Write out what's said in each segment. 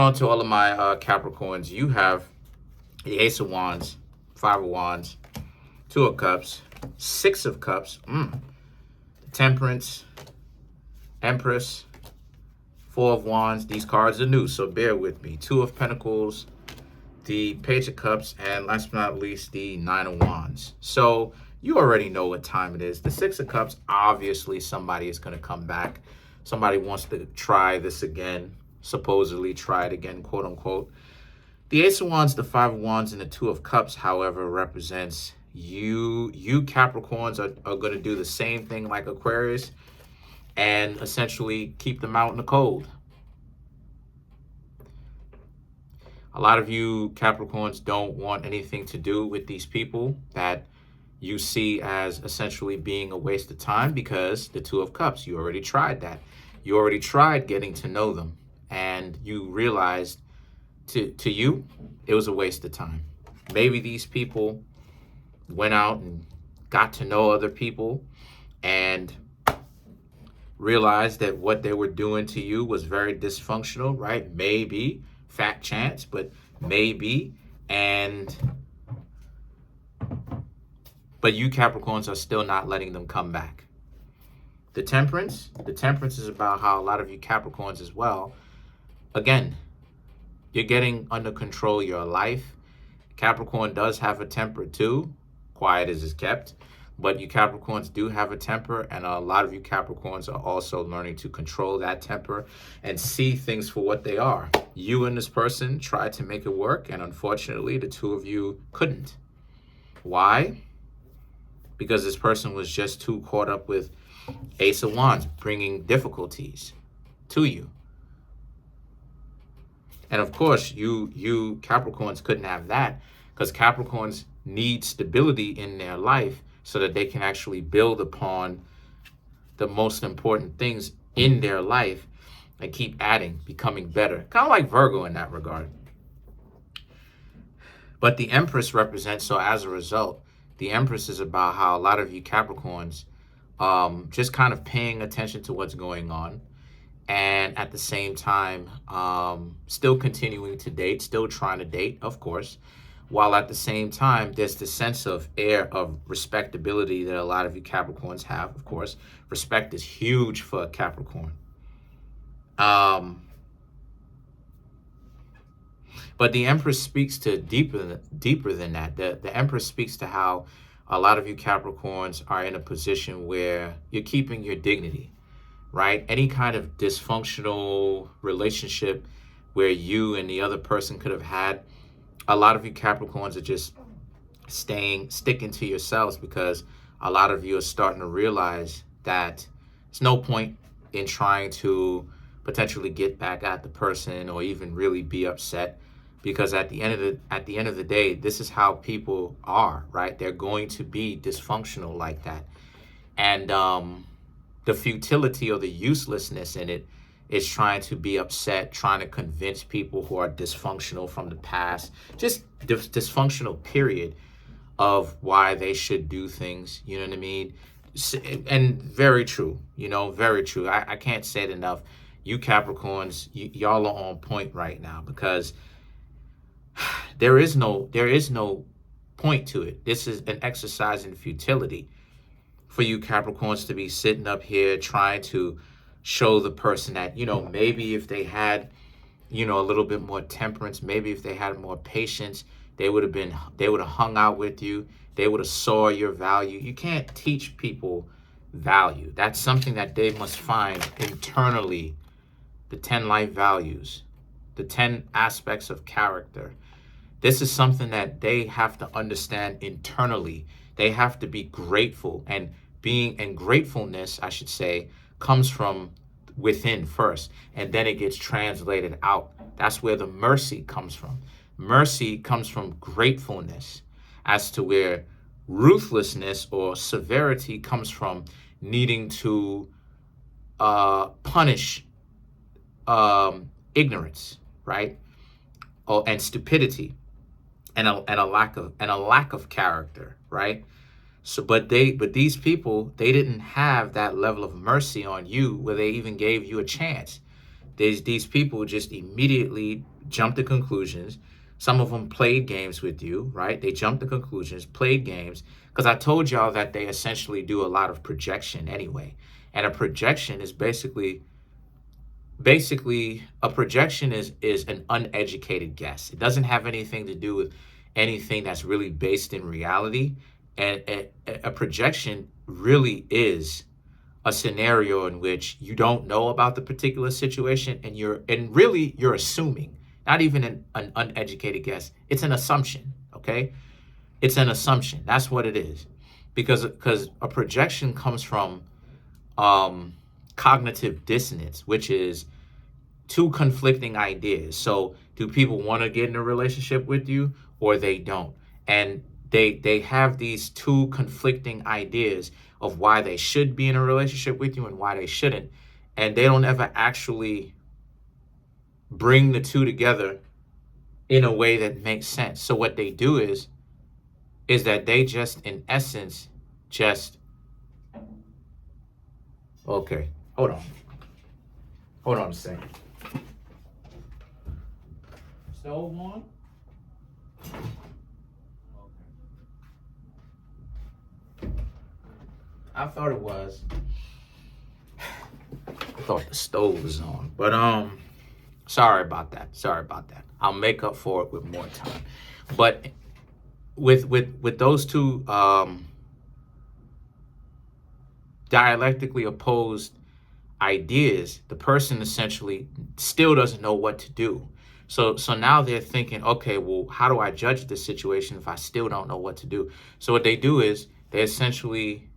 On to all of my Capricorns, you have the Ace of Wands, Five of Wands, Two of Cups, Six of Cups, Temperance, Empress, Four of Wands. These cards are new, so bear with me. Two of Pentacles, the Page of Cups, and last but not least, the Nine of Wands. So you already know what time it is. The Six of Cups, obviously somebody is going to come back. Somebody wants to try this again, supposedly try it again, quote unquote. The Ace of Wands, the Five of Wands, and the Two of Cups, however, represents you Capricorns are going to do the same thing like Aquarius and essentially keep them out in the cold. A lot of you Capricorns don't want anything to do with these people that you see as essentially being a waste of time, because the Two of Cups, you already tried that. You already tried getting to know them, and you realized to you, it was a waste of time. Maybe these people went out and got to know other people and realized that what they were doing to you was very dysfunctional, right? Maybe, fat chance, but maybe. But you Capricorns are still not letting them come back. The Temperance is about how a lot of you Capricorns as well, again, you're getting under control your life. Capricorn does have a temper too, quiet as is kept, but you Capricorns do have a temper, and a lot of you Capricorns are also learning to control that temper and see things for what they are. You and this person tried to make it work, and unfortunately, the two of you couldn't. Why? Because this person was just too caught up with Ace of Wands, bringing difficulties to you. And of course, you Capricorns couldn't have that, because Capricorns need stability in their life so that they can actually build upon the most important things in their life and keep adding, becoming better. Kind of like Virgo in that regard. But the Empress represents, so as a result, the Empress is about how a lot of you Capricorns just kind of paying attention to what's going on, and at the same time, still continuing to date, still trying to date, of course, while at the same time, there's the sense of air of respectability that a lot of you Capricorns have, of course. Respect is huge for a Capricorn. But the Empress speaks to deeper than that. The Empress speaks to how a lot of you Capricorns are in a position where you're keeping your dignity, right? Any kind of dysfunctional relationship where you and the other person could have had, a lot of you Capricorns are just sticking to yourselves, because a lot of you are starting to realize that there's no point in trying to potentially get back at the person or even really be upset, because at the end of the day, this is how people are, right? They're going to be dysfunctional like that. And the futility or the uselessness in it is trying to be upset, trying to convince people who are dysfunctional from the past, just dysfunctional period, of why they should do things, you know what I mean? And very true, very true. I can't say it enough. You Capricorns, y'all are on point right now, because there is no point to it. This is an exercise in futility for you Capricorns to be sitting up here trying to show the person that, maybe if they had, a little bit more temperance, maybe if they had more patience, they would have hung out with you. They would have saw your value. You can't teach people value. That's something that they must find internally. The 10 life values, the 10 aspects of character. This is something that they have to understand internally. They have to be grateful, and gratefulness, I should say, comes from within first, and then it gets translated out. That's where the mercy comes from. Mercy comes from gratefulness, as to where ruthlessness or severity comes from needing to punish ignorance, right? And stupidity, and a lack of character, right? So, but these people, they didn't have that level of mercy on you where they even gave you a chance. These people just immediately jumped to conclusions. Some of them played games with you, right? They jumped to conclusions, played games, because I told y'all that they essentially do a lot of projection anyway. And a projection is basically a projection is an uneducated guess. It doesn't have anything to do with anything that's really based in reality. And a projection really is a scenario in which you don't know about the particular situation, and really you're assuming, not even an uneducated guess. It's an assumption, okay? It's an assumption. That's what it is. Because a projection comes from cognitive dissonance, which is two conflicting ideas. So do people want to get in a relationship with you or they don't? And they have these two conflicting ideas of why they should be in a relationship with you and why they shouldn't. And they don't ever actually bring the two together in a way that makes sense. So what they do is that they just, in essence, okay, hold on a second. Stove on? Okay. I thought it was. I thought the stove was on. But sorry about that. I'll make up for it with more time. But with those two dialectically opposed ideas, the person essentially still doesn't know what to do. So now they're thinking, okay, well, how do I judge this situation if I still don't know what to do? So what they do is they essentially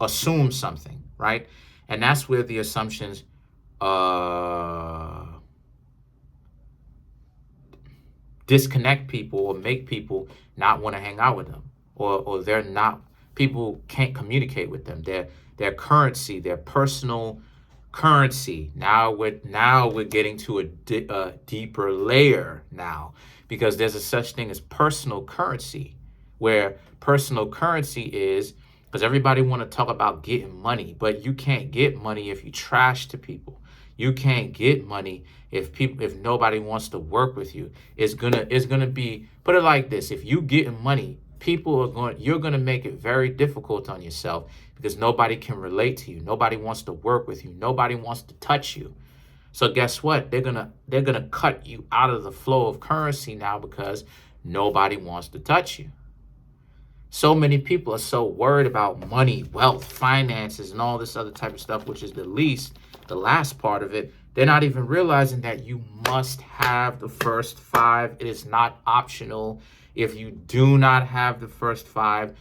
assume something, right? And that's where the assumptions disconnect people or make people not want to hang out with them, or they're not, people can't communicate with them. Their currency, their personal currency. Now we're getting to a deeper layer now, because there's a such thing as personal currency, where personal currency is, because everybody want to talk about getting money, but you can't get money if you trash to people. You can't get money if nobody wants to work with you. It's gonna be, put it like this: if you getting money, you're gonna make it very difficult on yourself, because nobody can relate to you. Nobody wants to work with you. Nobody wants to touch you. So guess what? They're gonna cut you out of the flow of currency now, because nobody wants to touch you. So many people are so worried about money, wealth, finances, and all this other type of stuff, which is the last part of it. They're not even realizing that you must have the first 5. It is not optional. If you do not have the first 5,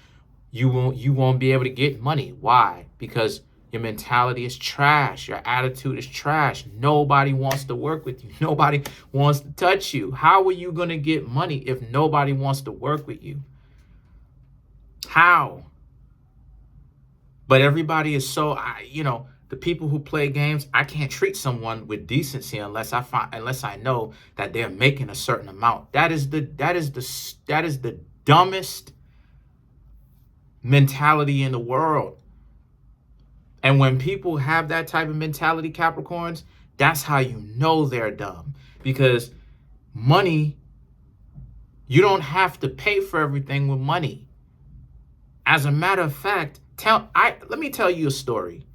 you won't be able to get money. Why? Because your mentality is trash. Your attitude is trash. Nobody wants to work with you. Nobody wants to touch you. How are you going to get money if nobody wants to work with you? How? But everybody is so, the people who play games, I can't treat someone with decency unless I know that they're making a certain amount. That is the dumbest mentality in the world. And when people have that type of mentality, Capricorns, that's how you know they're dumb. Because money, you don't have to pay for everything with money. As a matter of fact, let me tell you a story.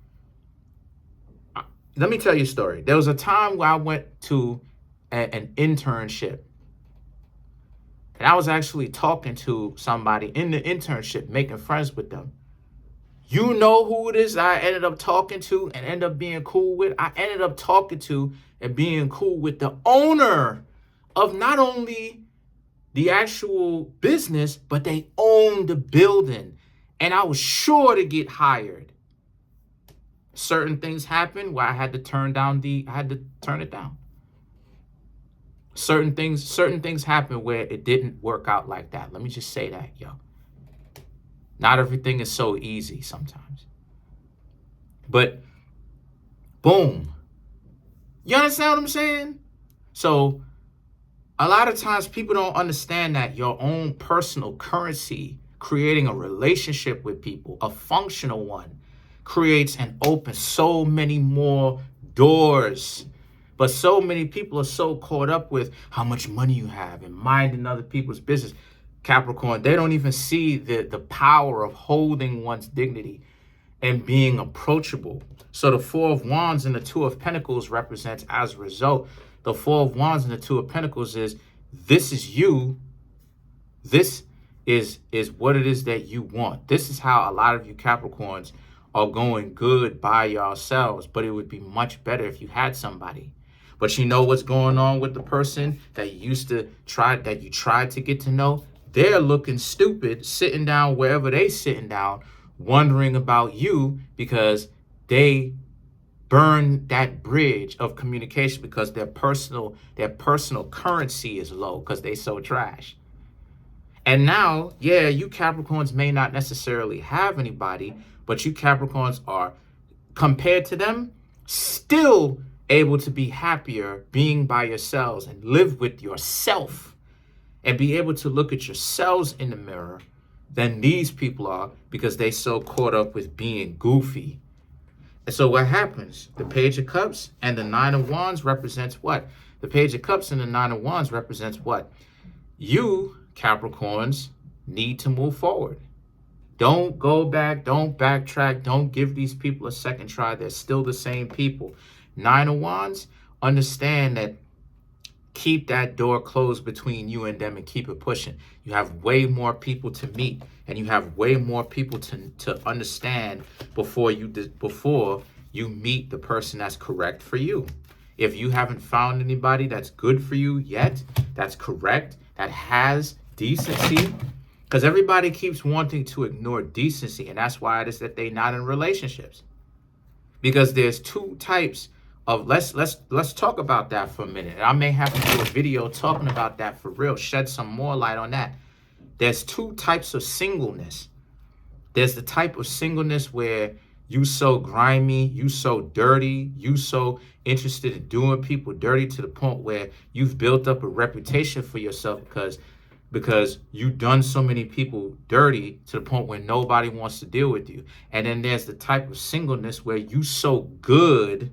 There was a time where I went to an internship. And I was actually talking to somebody in the internship, making friends with them. You know who it is I ended up talking to and ended up being cool with? I ended up talking to and being cool with the owner of not only the actual business, but they owned the building. And I was sure to get hired. Certain things happened where I had to turn it down. Certain things happen where it didn't work out like that. Let me just say that, yo. Not everything is so easy sometimes. But boom. You understand what I'm saying? So a lot of times people don't understand that your own personal currency, creating a relationship with people, a functional one, creates and opens so many more doors But so many people are so caught up with how much money you have and minding other people's business. Capricorn, they don't even see the power of holding one's dignity and being approachable. So the Four of Wands and the Two of Pentacles represents, as a result, the Four of Wands and the Two of Pentacles is, this is you. This is what it is that you want. This is how a lot of you Capricorns are going good by yourselves, but it would be much better if you had somebody. But you know what's going on with the person that you tried to get to know? They're looking stupid, sitting down wherever they sitting down, wondering about you because they burn that bridge of communication because their personal currency is low because they so trash. And now, yeah, you Capricorns may not necessarily have anybody, but you Capricorns are, compared to them, still able to be happier being by yourselves and live with yourself and be able to look at yourselves in the mirror than these people are because they so caught up with being goofy. And so what happens? The Page of Cups and the Nine of Wands represents what? The Page of Cups and the Nine of Wands represents what? You Capricorns need to move forward. Don't go back. Don't backtrack. Don't give these people a second try. They're still the same people. Nine of Wands, understand that keep that door closed between you and them and keep it pushing. You have way more people to meet and you have way more people to understand before you meet the person that's correct for you. If you haven't found anybody that's good for you yet, that's correct, that has decency, because everybody keeps wanting to ignore decency, and that's why it is that they're not in relationships. Because there's two types of, let's talk about that for a minute. I may have to do a video talking about that for real, shed some more light on that. There's two types of singleness. There's the type of singleness where you so grimy, you so dirty, you so interested in doing people dirty to the point where you've built up a reputation for yourself because you've done so many people dirty to the point where nobody wants to deal with you. And then there's the type of singleness where you so good,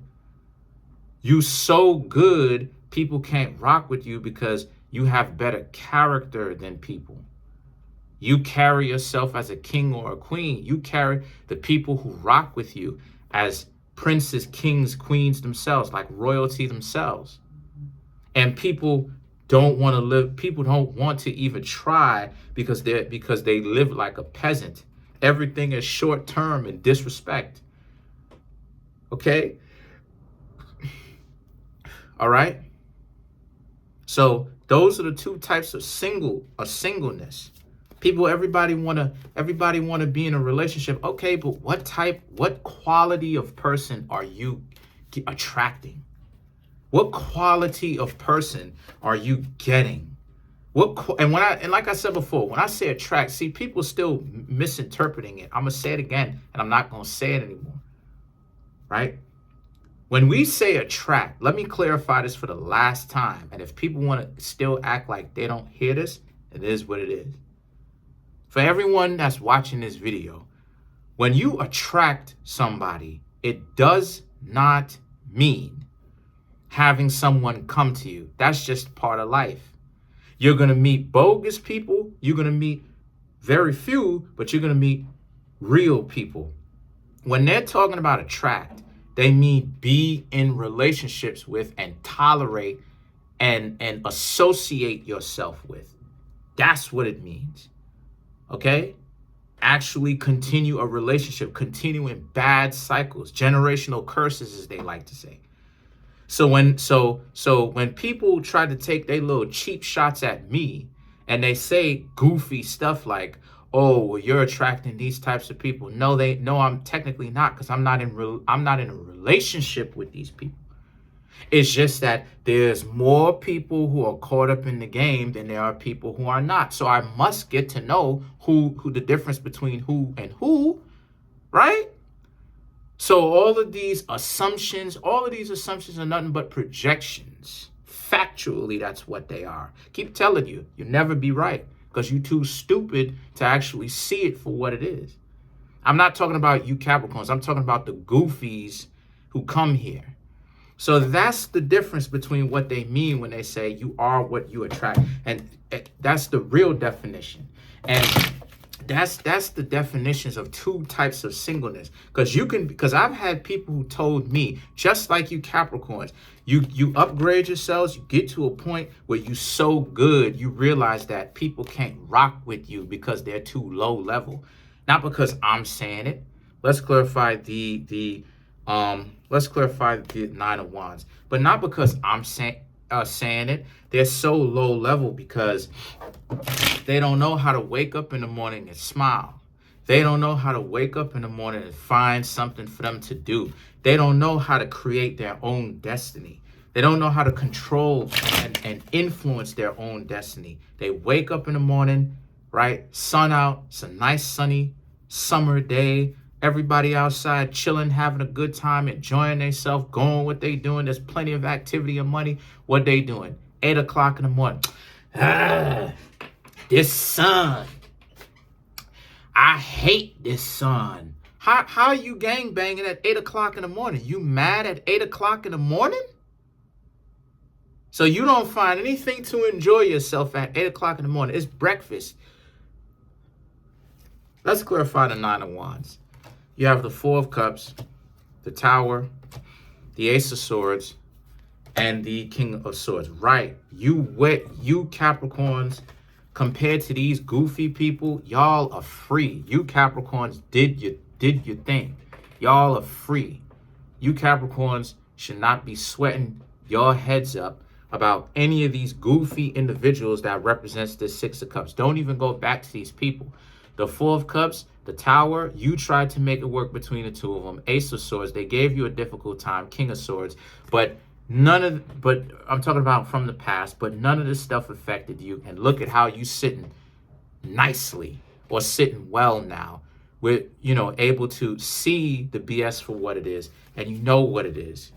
people can't rock with you because you have better character than people. You carry yourself as a king or a queen. You carry the people who rock with you as princes, kings, queens themselves, like royalty themselves. And people don't want to live, people don't want to even try because they live like a peasant. Everything is short term and disrespect. Okay? All right? So those are the two types of singleness. Everybody want to be in a relationship. Okay, but what quality of person are you attracting? What quality of person are you getting? And like I said before, when I say attract, see, people still misinterpreting it. I'm gonna say it again, and I'm not gonna say it anymore. Right? When we say attract, let me clarify this for the last time. And if people want to still act like they don't hear this, it is what it is. For everyone that's watching this video, when you attract somebody, it does not mean having someone come to you. That's just part of life. You're going to meet bogus people. You're going to meet very few, but you're going to meet real people. When they're talking about attract, they mean be in relationships with and tolerate and associate yourself with. That's what it means. Okay? Actually continue a relationship, continuing bad cycles, generational curses, as they like to say. So when people try to take their little cheap shots at me and they say goofy stuff like, oh, well, you're attracting these types of people. No, I'm technically not, because I'm not in a relationship with these people. It's just that there's more people who are caught up in the game than there are people who are not. So I must get to know who the difference between who and who, right? So all of these assumptions are nothing but projections. Factually, that's what they are. Keep telling you, you'll never be right because you're too stupid to actually see it for what it is. I'm not talking about you Capricorns. I'm talking about the goofies who come here. So that's the difference between what they mean when they say you are what you attract. And that's the real definition. And that's the definitions of two types of singleness. Because I've had people who told me, just like you Capricorns, you upgrade yourselves, you get to a point where you so good, you realize that people can't rock with you because they're too low level. Not because I'm saying it. Let's clarify the Nine of Wands, but not because I'm saying it. They're so low level because they don't know how to wake up in the morning and smile. They don't know how to wake up in the morning and find something for them to do. They don't know how to create their own destiny. They don't know how to control and influence their own destiny. They wake up in the morning, right? Sun out. It's a nice sunny summer day. Everybody outside chilling, having a good time, enjoying themselves, going what they doing. There's plenty of activity and money. What they doing? 8 o'clock in the morning. This sun. I hate this sun. How are you gangbanging at 8 o'clock in the morning? You mad at 8 o'clock in the morning? So you don't find anything to enjoy yourself at 8 o'clock in the morning. It's breakfast. Let's clarify the Nine of Wands. You have the Four of Cups, the Tower, the Ace of Swords, and the King of Swords. Right. You Capricorns, compared to these goofy people, y'all are free. You Capricorns did your thing. Y'all are free. You Capricorns should not be sweating your heads up about any of these goofy individuals that represents the Six of Cups. Don't even go back to these people. The Four of Cups, the Tower, you tried to make it work between the two of them. Ace of Swords, they gave you a difficult time. King of Swords, but I'm talking about from the past, but none of this stuff affected you. And look at how you sitting nicely or sitting well now. We're, able to see the BS for what it is, and you know what it is.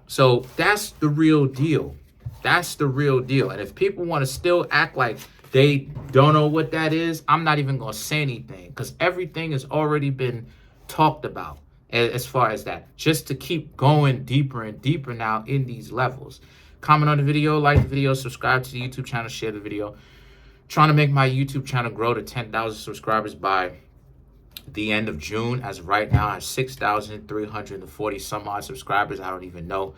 So that's the real deal. That's the real deal. And if people want to still act like they don't know what that is, I'm not even going to say anything, because everything has already been talked about as far as that. Just to keep going deeper and deeper now in these levels. Comment on the video, like the video, subscribe to the YouTube channel, share the video. Trying to make my YouTube channel grow to 10,000 subscribers by the end of June. As of right now, I have 6,340 some odd subscribers. I don't even know.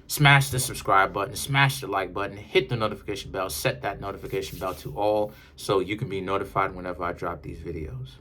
Smash the subscribe button, smash the like button, hit the notification bell, set that notification bell to all so you can be notified whenever I drop these videos.